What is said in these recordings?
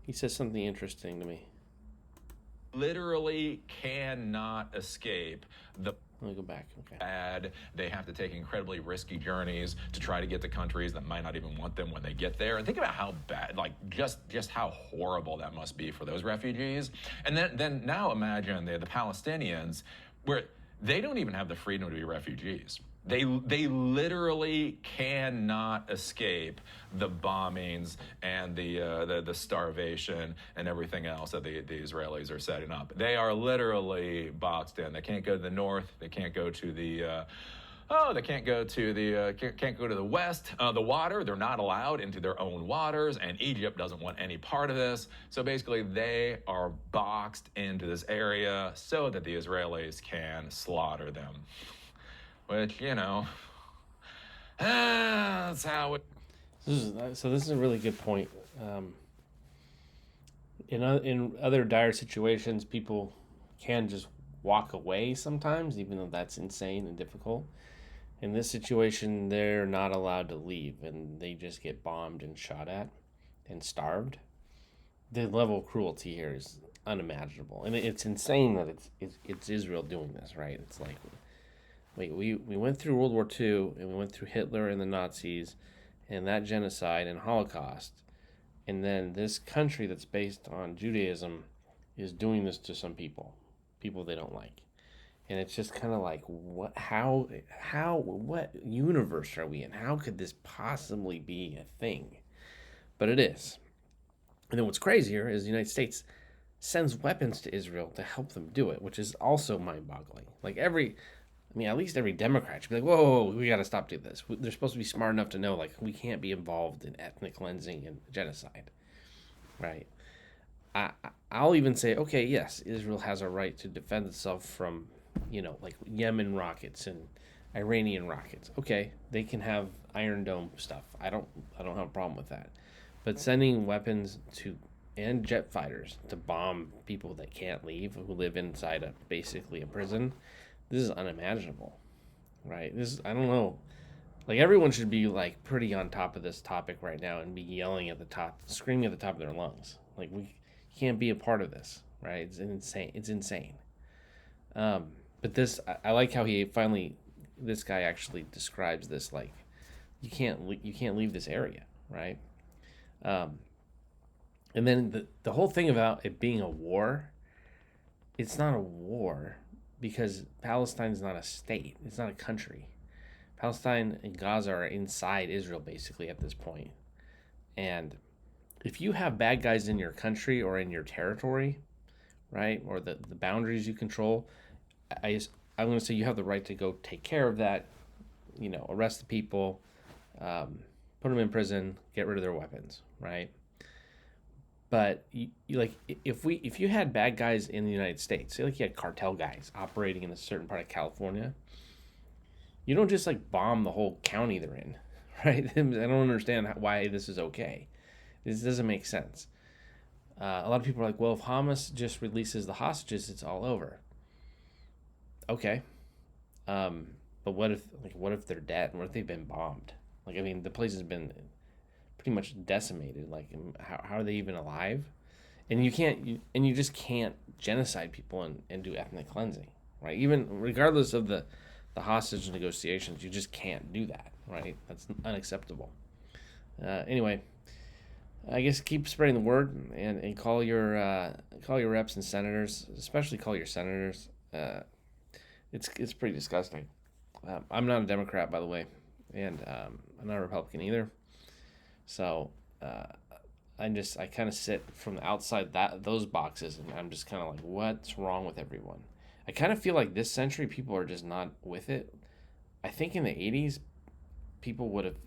He says something interesting to me. Literally cannot escape the Let me go back. Okay. bad. They have to take incredibly risky journeys to try to get to countries that might not even want them when they get there. And think about how bad, like just how horrible that must be for those refugees. And then now imagine the Palestinians, where they don't even have the freedom to be refugees. They literally cannot escape the bombings and the starvation and everything else that the Israelis are setting up. They are literally boxed in. They can't go to the north. They can't go to the they can't go to the west. The water, they're not allowed into their own waters, and Egypt doesn't want any part of this. So basically, they are boxed into this area so that the Israelis can slaughter them. Which, that's how it... So this is a really good point. In other dire situations, people can just walk away sometimes, even though that's insane and difficult. In this situation, they're not allowed to leave, and they just get bombed and shot at and starved. The level of cruelty here is unimaginable, and it's insane that it's Israel doing this, right? It's like, wait, we went through World War II, and we went through Hitler and the Nazis, and that genocide and Holocaust, and then this country that's based on Judaism is doing this to some people they don't like. And it's just kind of like, what universe are we in? How could this possibly be a thing? But it is. And then what's crazier is the United States sends weapons to Israel to help them do it, which is also mind-boggling. Like at least every Democrat should be like, whoa, we got to stop doing this. They're supposed to be smart enough to know, like, we can't be involved in ethnic cleansing and genocide, right? I'll even say, okay, yes, Israel has a right to defend itself from, like Yemen rockets and Iranian rockets. Okay, they can have Iron Dome stuff. I don't have a problem with that. But sending weapons and jet fighters to bomb people that can't leave, who live inside basically a prison, this is unimaginable, right? I don't know. Like, everyone should be like pretty on top of this topic right now and be yelling at the top, screaming at the top of their lungs. Like, we can't be a part of this, right? It's insane. But I like how this guy actually describes this, like, you can't leave this area, right? And then the whole thing about it being a war, it's not a war because Palestine's not a state. It's not a country. Palestine and Gaza are inside Israel basically at this point. And if you have bad guys in your country or in your territory, right, or the boundaries you control, I'm going to say you have the right to go take care of that, arrest the people, put them in prison, get rid of their weapons, right? But if you had bad guys in the United States, say like you had cartel guys operating in a certain part of California, you don't just like bomb the whole county they're in, right? I don't understand why this is okay. This doesn't make sense. A lot of people are like, well, if Hamas just releases the hostages, it's all over. Okay, but what if they're dead? What if they've been bombed? The place has been pretty much decimated. Like, how are they even alive? And you just can't genocide people and do ethnic cleansing, right? Even regardless of the hostage negotiations, you just can't do that, right? That's unacceptable. Anyway, I guess keep spreading the word and call your reps and senators, especially call your senators. It's pretty disgusting. I'm not a Democrat, by the way, and I'm not a Republican either. So I kind of sit from the outside those boxes, and I'm just kind of like, what's wrong with everyone? I kind of feel like this century people are just not with it. I think in the 80s,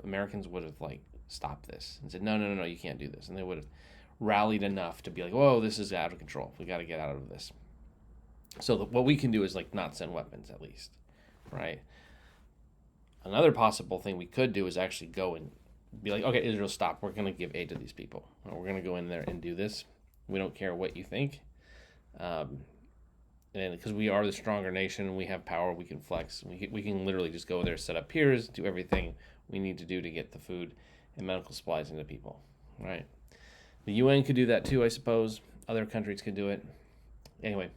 Americans would have like stopped this and said, no, you can't do this, and they would have rallied enough to be like, whoa, this is out of control. We got to get out of this. So what we can do is like not send weapons, at least, right? Another possible thing we could do is actually go and be like, okay, Israel, stop. We're going to give aid to these people. We're going to go in there and do this. We don't care what you think. And because we are the stronger nation and we have power, we can flex. We can literally just go there, set up piers, do everything we need to do to get the food and medical supplies into people, right? The UN could do that too, I suppose. Other countries could do it. Anyway.